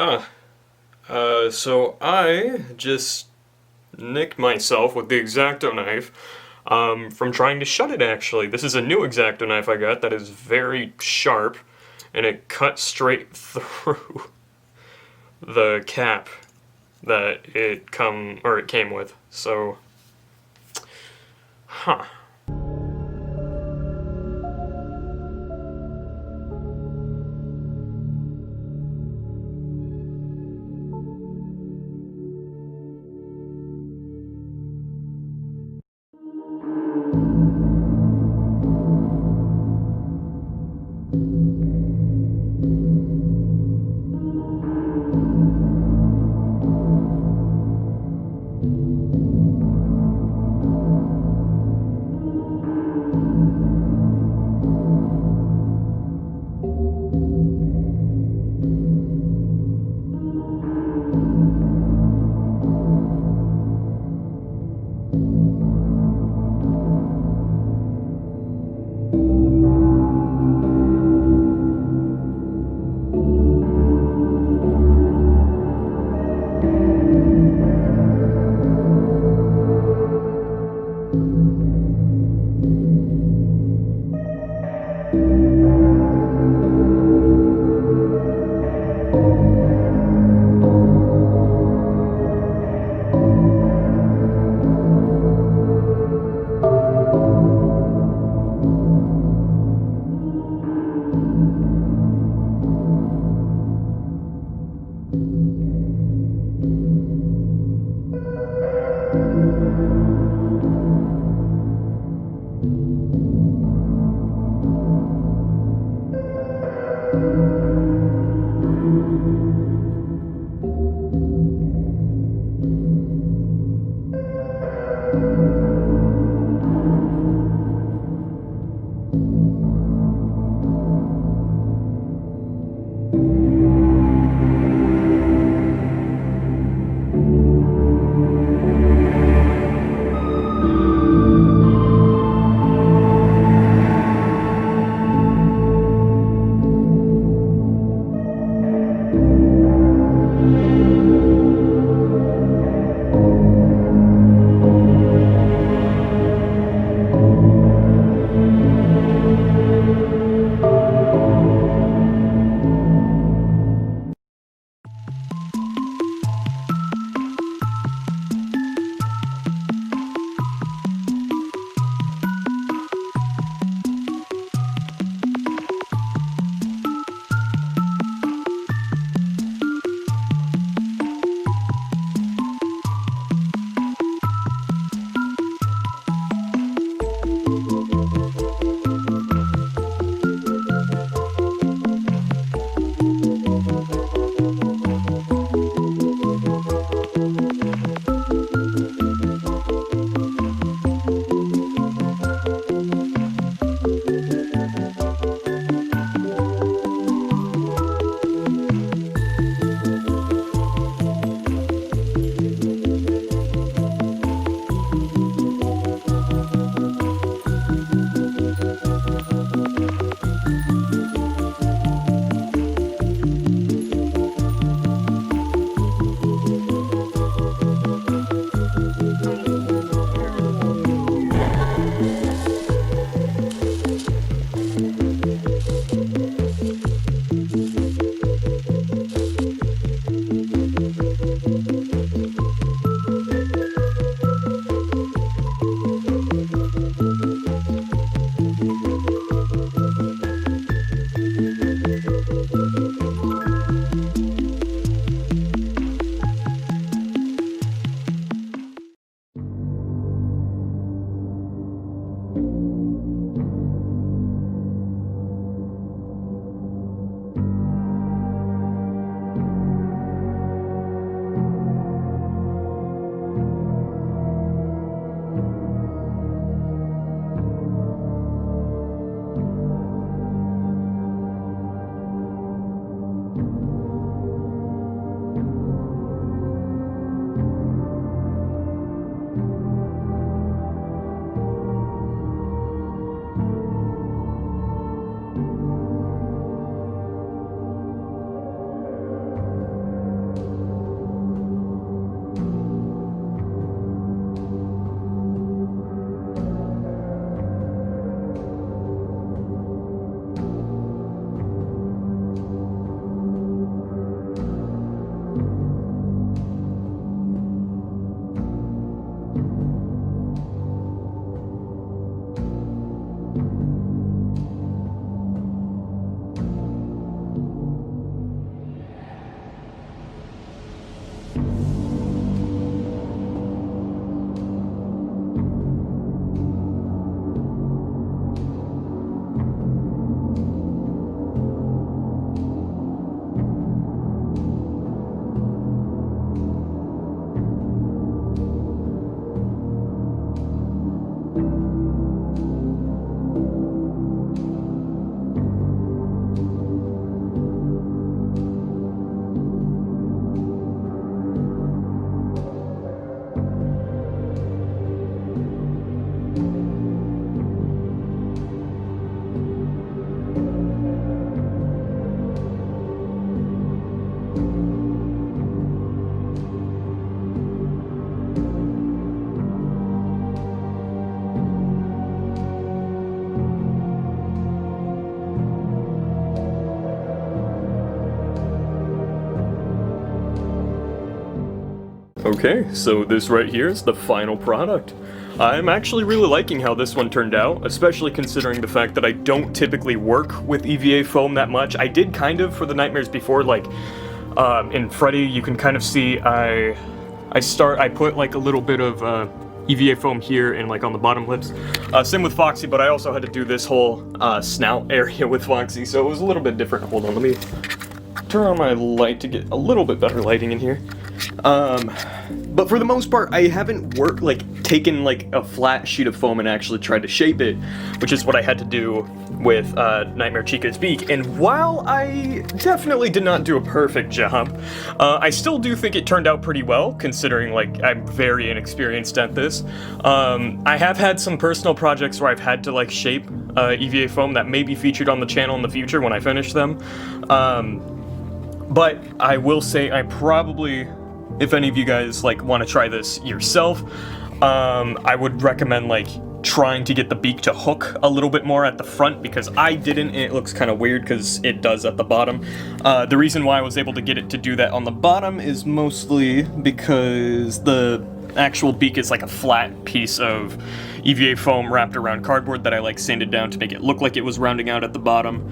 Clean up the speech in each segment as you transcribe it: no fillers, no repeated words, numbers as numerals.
Ah, so I just nicked myself with the X-Acto knife from trying to shut it, actually. This is a new X-Acto knife I got that is very sharp, and it cut straight through the cap that it came with. So, huh. Okay, so this right here is the final product. I'm actually really liking how this one turned out, especially considering the fact that I don't typically work with EVA foam that much. I did kind of for the Nightmares Before, like in Freddy, you can kind of see I put like a little bit of EVA foam here and like on the bottom lips. Same with Foxy, but I also had to do this whole snout area with Foxy, so it was a little bit different. Hold on, let me turn on my light to get a little bit better lighting in here. But for the most part, I haven't taken like a flat sheet of foam and actually tried to shape it, which is what I had to do with Nightmare Chica's beak. And while I definitely did not do a perfect job, I still do think it turned out pretty well, considering like I'm very inexperienced at this. I have had some personal projects where I've had to like shape EVA foam that may be featured on the channel in the future when I finish them. But I will say I probably, if any of you guys like want to try this yourself, I would recommend like trying to get the beak to hook a little bit more at the front, because I didn't, and it looks kind of weird because it does at the bottom. The reason why I was able to get it to do that on the bottom is mostly because the actual beak is like a flat piece of EVA foam wrapped around cardboard that I like sanded down to make it look like it was rounding out at the bottom.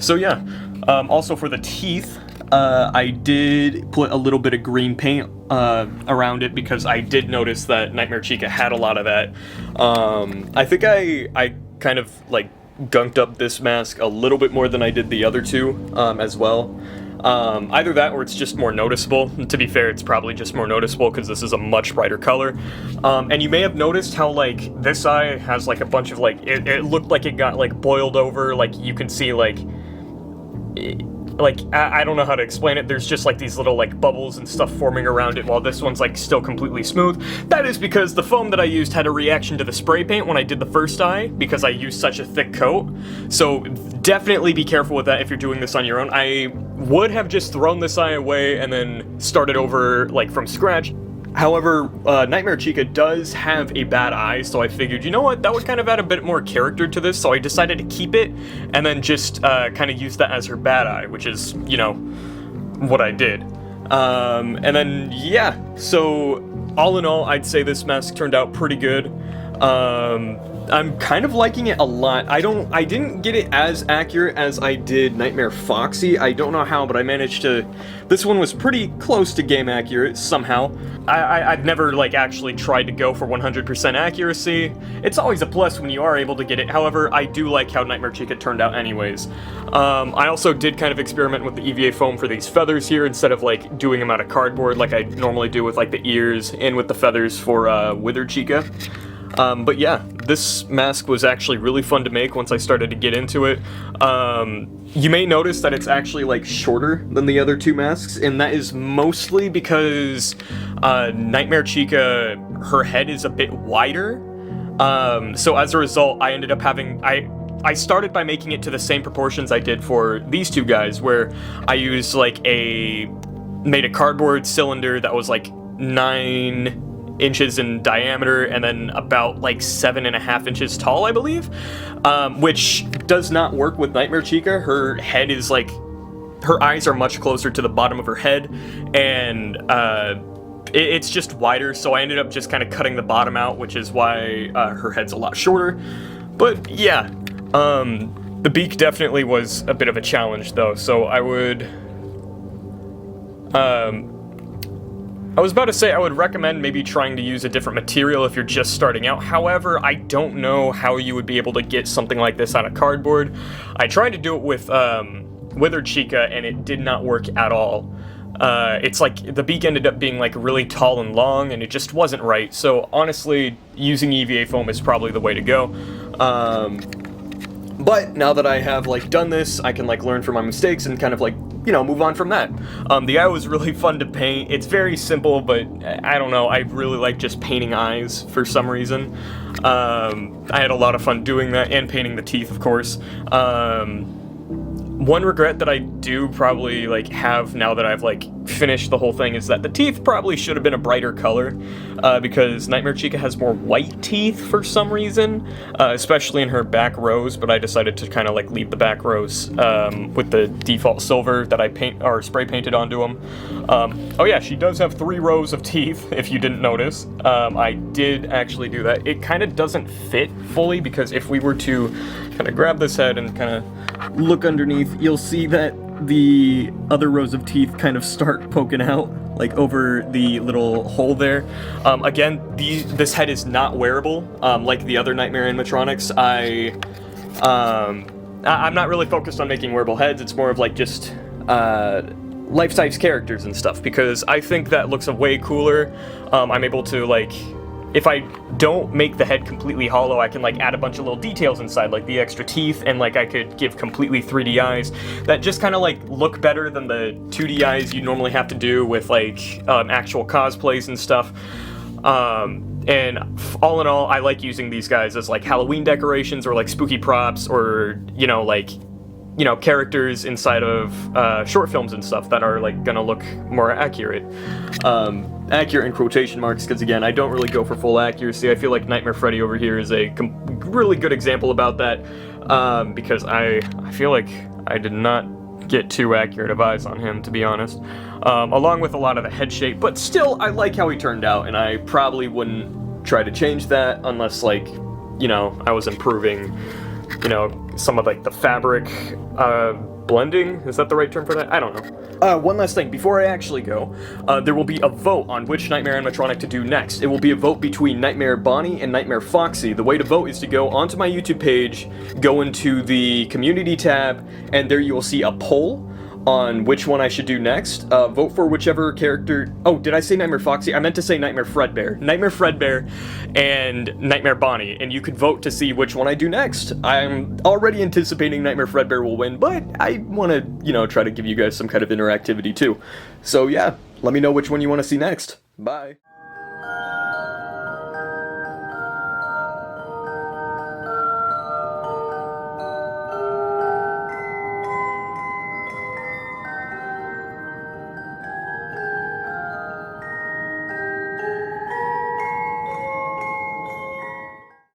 So yeah. Also for the teeth, I did put a little bit of green paint around it because I did notice that Nightmare Chica had a lot of that. I think I kind of like gunked up this mask a little bit more than I did the other two as well. Either that or it's just more noticeable. To be fair, it's probably just more noticeable because this is a much brighter color. And you may have noticed how like this eye has like a bunch of like, it looked like it got like boiled over, like you can see like I don't know how to explain it. There's just like these little like bubbles and stuff forming around it, while this one's like still completely smooth. That is because the foam that I used had a reaction to the spray paint when I did the first eye, because I used such a thick coat. So definitely be careful with that if you're doing this on your own. I would have just thrown this eye away and then started over like from scratch. However, Nightmare Chica does have a bad eye, so I figured, you know what, that would kind of add a bit more character to this, so I decided to keep it, and then just kind of use that as her bad eye, which is, you know, what I did. And then, yeah, so all in all, I'd say this mask turned out pretty good. I'm kind of liking it a lot. I didn't get it as accurate as I did Nightmare Foxy. I don't know how, but I managed to. This one was pretty close to game accurate somehow. I've never like actually tried to go for 100% accuracy. It's always a plus when you are able to get it. However, I do like how Nightmare Chica turned out anyways. I also did kind of experiment with the EVA foam for these feathers here instead of like doing them out of cardboard like I normally do with like the ears and with the feathers for Withered Chica. But yeah, this mask was actually really fun to make once I started to get into it. You may notice that it's actually like shorter than the other two masks, and that is mostly because Nightmare Chica, her head is a bit wider. So as a result, I ended up having, I started by making it to the same proportions I did for these two guys, where I used like made a cardboard cylinder that was like 9 inches in diameter and then about like 7.5 inches tall, I believe, which does not work with Nightmare Chica. Her head is like, her eyes are much closer to the bottom of her head, and it's just wider, so I ended up just kind of cutting the bottom out, which is why her head's a lot shorter. But yeah, the beak definitely was a bit of a challenge though, so I would I was about to say I would recommend maybe trying to use a different material if you're just starting out. However, I don't know how you would be able to get something like this out of cardboard. I tried to do it with Withered Chica, and it did not work at all. It's like the beak ended up being like really tall and long, and it just wasn't right. So honestly, using EVA foam is probably the way to go. But now that I have like done this, I can like learn from my mistakes and kind of like, you know, move on from that. The eye was really fun to paint. It's very simple, but I don't know, I really like just painting eyes for some reason. I had a lot of fun doing that, and painting the teeth, of course. One regret that I do probably like have now that I've like finish the whole thing is that the teeth probably should have been a brighter color, because Nightmare Chica has more white teeth for some reason, especially in her back rows, but I decided to kind of like leave the back rows with the default silver that I spray painted onto them. Oh yeah, she does have 3 rows of teeth, if you didn't notice. I did actually do that. It kind of doesn't fit fully, because if we were to kind of grab this head and kind of look underneath, you'll see that the other rows of teeth kind of start poking out, like over the little hole there. Again, this head is not wearable, like the other Nightmare animatronics. I'm not really focused on making wearable heads. It's more of like just life-size characters and stuff, because I think that looks way cooler. I'm able to, like, if I don't make the head completely hollow, I can like add a bunch of little details inside, like the extra teeth, and like I could give completely 3D eyes that just kind of like look better than the 2D eyes you normally have to do with like actual cosplays and stuff. And all in all, I like using these guys as like Halloween decorations or like spooky props, or characters inside of short films and stuff that are like gonna look more accurate. Accurate in quotation marks, because again, I don't really go for full accuracy. I feel like Nightmare Freddy over here is a really good example about that, because I feel like I did not get too accurate of eyes on him, to be honest, along with a lot of the head shape, but still, I like how he turned out, and I probably wouldn't try to change that unless, like, I was improving, some of, like, the fabric, blending? Is that the right term for that? I don't know. One last thing, before I actually go, there will be a vote on which Nightmare animatronic to do next. It will be a vote between Nightmare Bonnie and Nightmare Foxy. The way to vote is to go onto my YouTube page, go into the community tab, and there you will see a poll on which one I should do next. Vote for whichever character... Oh, did I say Nightmare Foxy? I meant to say Nightmare Fredbear. Nightmare Fredbear and Nightmare Bonnie, and you could vote to see which one I do next. I'm already anticipating Nightmare Fredbear will win, but I want to, try to give you guys some kind of interactivity too. So yeah, let me know which one you want to see next. Bye.